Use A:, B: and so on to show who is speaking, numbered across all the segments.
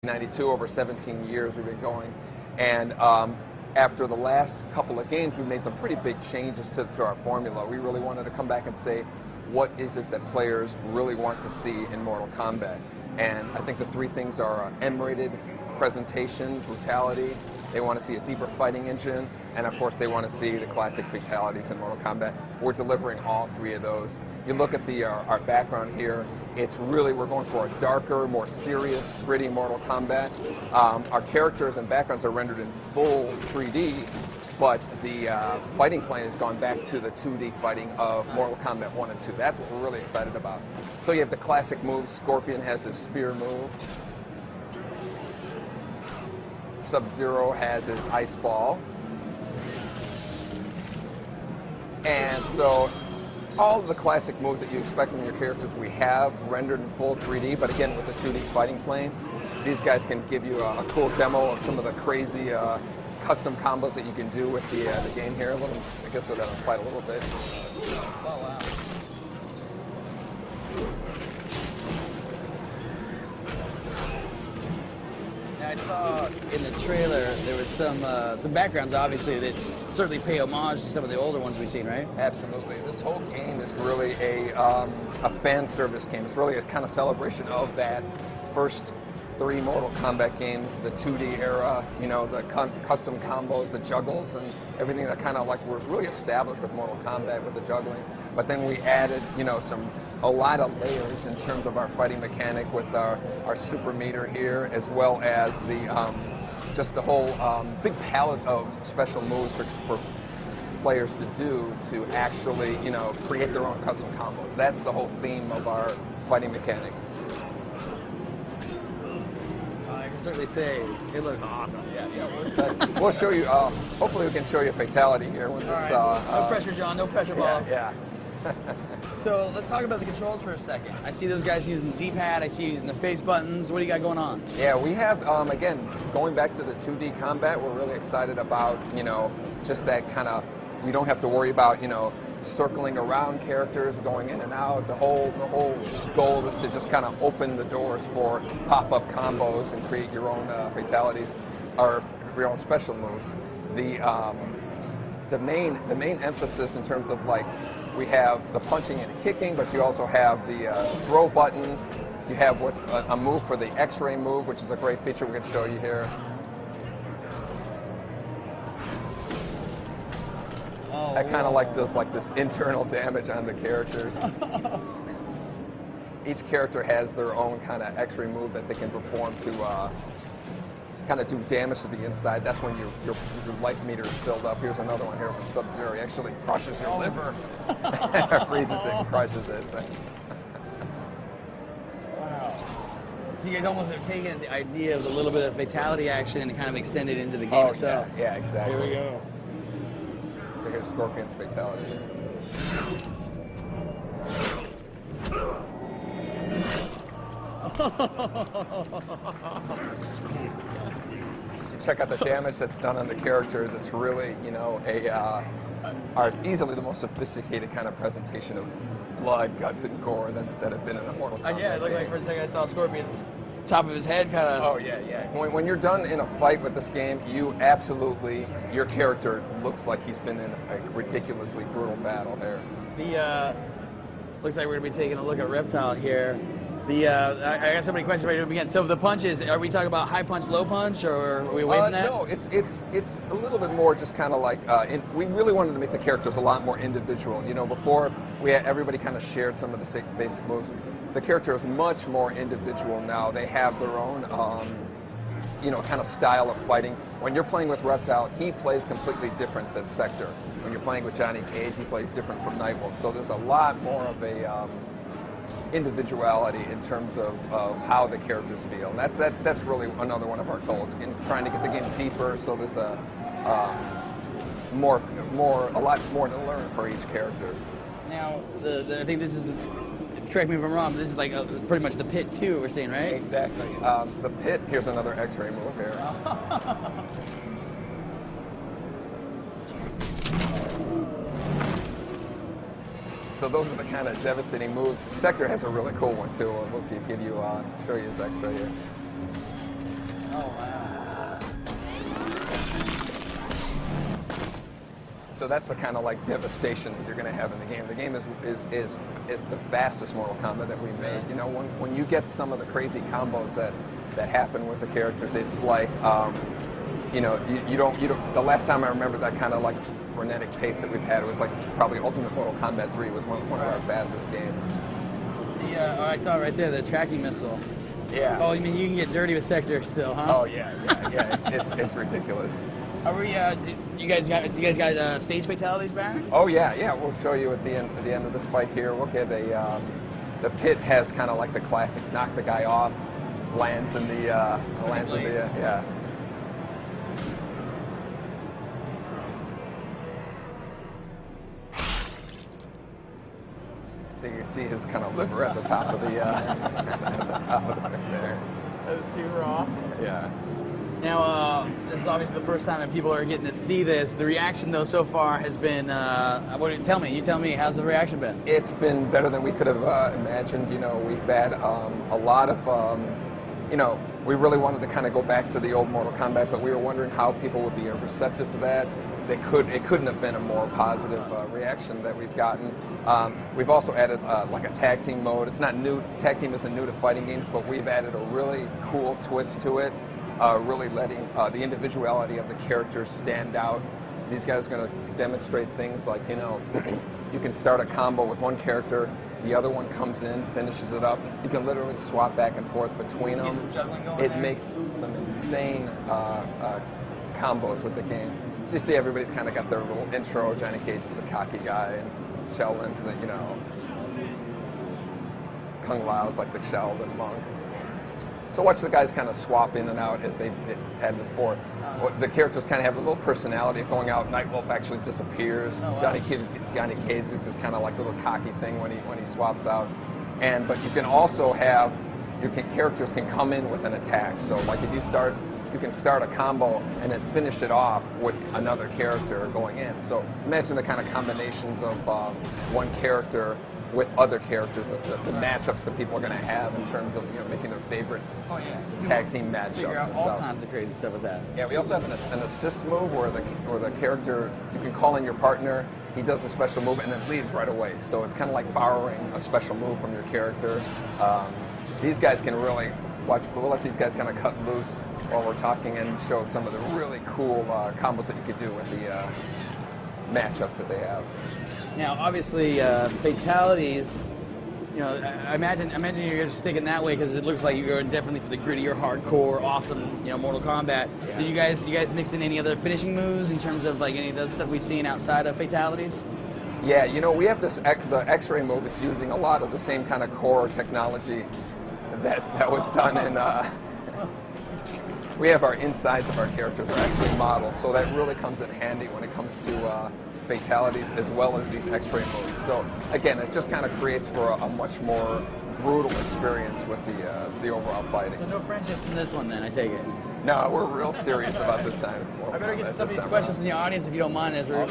A: 92, over 17 years we've been going, and after the last couple of games, we've made some pretty big changes to our formula. We really wanted to come back and say, what is it that players really want to see in Mortal Kombat? And I think the three things are M-rated presentation, brutality. They want to see a deeper fighting engine, and of course they want to see the classic fatalities in Mortal Kombat. We're delivering all three of those. You look at our background here, it's really, we're going for a darker, more serious, gritty Mortal Kombat. Our characters and backgrounds are rendered in full 3D, but the fighting plane has gone back to the 2D fighting of Mortal Kombat 1 and 2. That's what we're really excited about. So you have the classic moves. Scorpion has his spear move. Sub-Zero has his ice ball. And so all of the classic moves that you expect from your characters we have rendered in full 3D, but again with the 2D fighting plane. These guys can give you a cool demo of some of the crazy custom combos that you can do with the game here. I guess we're going to fight a little bit.
B: Oh, wow. I saw in the trailer there was some backgrounds, obviously, that certainly pay homage to some of the older ones we've seen, right?
A: Absolutely. This whole game is really a fan service game. It's really a kind of celebration of that first three Mortal Kombat games, the 2D era, you know, the custom combos, the juggles, and everything that kind of like was really established with Mortal Kombat with the juggling. But then we added, you know, a lot of layers in terms of our fighting mechanic with our super meter here, as well as the just the whole big palette of special moves for players to do to actually, you know, create their own custom combos. That's the whole theme of our fighting mechanic.
B: I can certainly say it looks awesome.
A: Yeah, we're excited. We'll show you. Hopefully, we can show you a fatality here with this.
B: No pressure, John. No pressure, Bob.
A: Yeah.
B: So let's talk about the controls for a second. I see those guys using the D-pad. I see you using the face buttons. What do you got going on?
A: Yeah, we have, again, going back to the 2D combat, we're really excited about, you know, just that kind of, we don't have to worry about, you know, circling around characters, going in and out. The whole goal is to just kind of open the doors for pop-up combos and create your own fatalities, or your own special moves. The main emphasis in terms of, like, we have the punching and kicking, but you also have the throw button. You have what's a move for the X-ray move, which is a great feature we can show you here.
B: Oh,
A: that kind of like does like this internal damage on the characters. Each character has their own kind of X-ray move that they can perform to kind of do damage to the inside. That's when your life meter is filled up. Here's another one here with Sub-Zero. He actually crushes your liver. Freezes it and crushes it. So.
B: Wow. So you guys almost have taken the idea of a little bit of fatality action and kind of extended it into the game itself.
A: Yeah, exactly.
B: Here we go.
A: So here's Scorpion's fatality. Check out the damage that's done on the characters. It's really, you know, easily the most sophisticated kind of presentation of blood, guts, and gore that have been in a Mortal Kombat
B: yeah, it looked like for a second I saw Scorpion's top of his head kind of.
A: Oh yeah. When you're done in a fight with this game, you absolutely, your character looks like he's been in a ridiculously brutal battle here.
B: Looks like we're gonna be taking a look at Reptile here. I got so many questions ready to begin. So the punches, are we talking about high punch, low punch, or are we away from that?
A: No, it's a little bit more just kind of like, we really wanted to make the characters a lot more individual. You know, before we had everybody kind of shared some of the basic moves. The character is much more individual now. They have their own, you know, kind of style of fighting. When you're playing with Reptile, he plays completely different than Sector. When you're playing with Johnny Cage, he plays different from Nightwolf. So there's a lot more of a individuality in terms of how the characters feel. And that's really another one of our goals, in trying to get the game deeper, so there's a lot more to learn for each character.
B: Now, I think this is, correct me if I'm wrong, but this is like pretty much the pit too, we're saying, right?
A: Exactly. The pit, here's another X-ray move here. So those are the kind of devastating moves. Sector has a really cool one too. We'll give you, show you his X-ray here. So that's the kind of like devastation that you're going to have in the game. The game is the fastest Mortal Kombat that we made. You know, when you get some of the crazy combos that happen with the characters, it's like, you know, you don't. The last time I remember that kind of like frenetic pace that we've had, it was like probably Ultimate Mortal Kombat 3 was one of our fastest games.
B: Yeah, I saw it right there, the tracking missile.
A: Yeah.
B: Oh, you mean you can get dirty with Sector still, huh?
A: Oh yeah. It's ridiculous.
B: Are we? Do you guys got stage fatalities, Baron?
A: Oh yeah. We'll show you at the end of this fight here. We'll get a. The pit has kind of like the classic knock the guy off, lands in the yeah. So you can see his kind of liver at the top of the at the top of the pit there.
B: That's super awesome.
A: Yeah.
B: Now, this is obviously the first time that people are getting to see this. The reaction, though, so far has been, you tell me, how's the reaction been?
A: It's been better than we could have imagined. You know, we've had a lot of, you know, we really wanted to kind of go back to the old Mortal Kombat, but we were wondering how people would be receptive to that. It couldn't have been a more positive reaction that we've gotten. We've also added like a tag team mode. It's not new. Tag team isn't new to fighting games, but we've added a really cool twist to it. Really letting the individuality of the characters stand out. These guys are going to demonstrate things like, you know, you can start a combo with one character, the other one comes in, finishes it up. You can literally swap back and forth between them. It makes some insane combos with the game. So you see everybody's kind of got their little intro. Johnny Cage is the cocky guy, and Shaolin's the, you know, Kung Lao's like the Shaolin monk. So watch the guys kind of swap in and out as they had before. The characters kind of have a little personality of going out. Nightwolf actually disappears.
B: Oh, wow.
A: Johnny Cage is this kind of like little cocky thing when he swaps out. But you can also have characters can come in with an attack. So like if you can start a combo and then finish it off with another character going in. So imagine the kind of combinations of one character with other characters, the matchups that people are going to have in terms of, you know, making their favorite tag team matchups.
B: Figure out
A: and
B: all
A: stuff.
B: kinds of crazy stuff with that.
A: Yeah, we also have an assist move where the character, you can call in your partner, he does a special move and then leaves right away. So it's kind of like borrowing a special move from your character. These guys can really we'll let these guys kind of cut loose while we're talking and show some of the really cool combos that you could do with the matchups that they have.
B: Now, obviously, fatalities. You know, I imagine you're just sticking that way because it looks like you're going definitely for the grittier, hardcore, awesome, you know, Mortal Kombat. Yeah. Do you guys mix in any other finishing moves in terms of like any of the stuff we've seen outside of fatalities?
A: Yeah, you know, we have this. The X-ray move is using a lot of the same kind of core technology that was done in. We have our insides of our characters are actually modeled, so that really comes in handy when it comes to fatalities as well as these X-ray moves. So again, it just kind of creates for a much more brutal experience with the overall fighting.
B: So no friendships in this one then, I take it?
A: No, we're real serious about this time.
B: I better get some of these questions from the audience if you don't mind as we're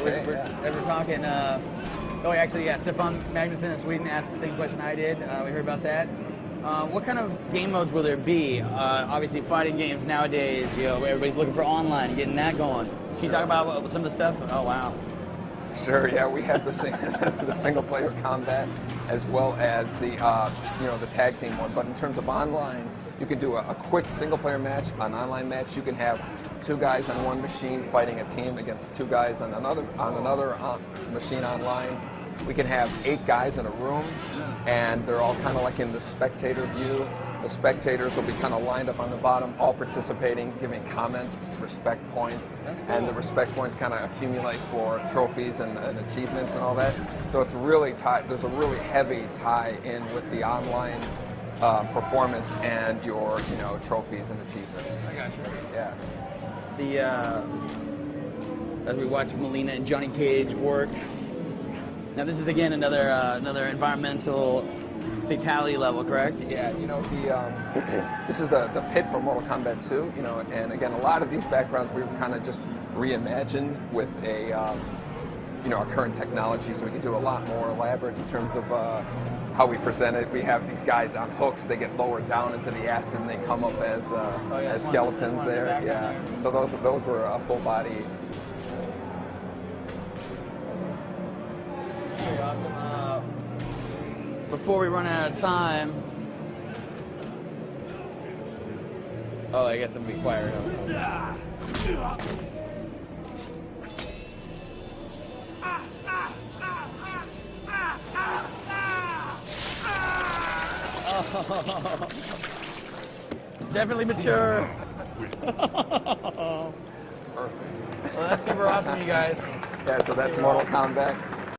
B: talking. Actually, Stefan Magnusson in Sweden asked the same question I did. We heard about that. What kind of game modes will there be? Obviously, fighting games nowadays, you know, everybody's looking for online, getting that going. Can you talk about some of the stuff? Oh, wow.
A: Sure. Yeah, we have the single-player combat as well as the the tag team one. But in terms of online, you can do a quick single-player match, an online match. You can have 2 guys on one machine fighting a team against 2 guys on another machine online. We can have 8 guys in a room, and they're all kind of like in the spectator view. The spectators will be kind of lined up on the bottom, all participating, giving comments, respect points, and the respect points kind of accumulate for trophies and achievements and all that. So it's really there's a really heavy tie in with the online performance and your trophies and achievements.
B: I got you.
A: Yeah.
B: As we watch Melina and Johnny Cage work. Now this is again another environmental fatality level, correct?
A: Yeah, this is the pit for Mortal Kombat 2, and again, a lot of these backgrounds we've kind of just reimagined with our current technology, so we can do a lot more elaborate in terms of how we present it. We have these guys on hooks, they get lowered down into the acid and they come up as skeletons there. Yeah, so those were full body.
B: awesome. Before we run out of time, oh, I guess I'm gonna be quiet. Oh. Definitely mature.
A: Perfect.
B: Well, that's super awesome, you guys.
A: Yeah, so that's Mortal Kombat.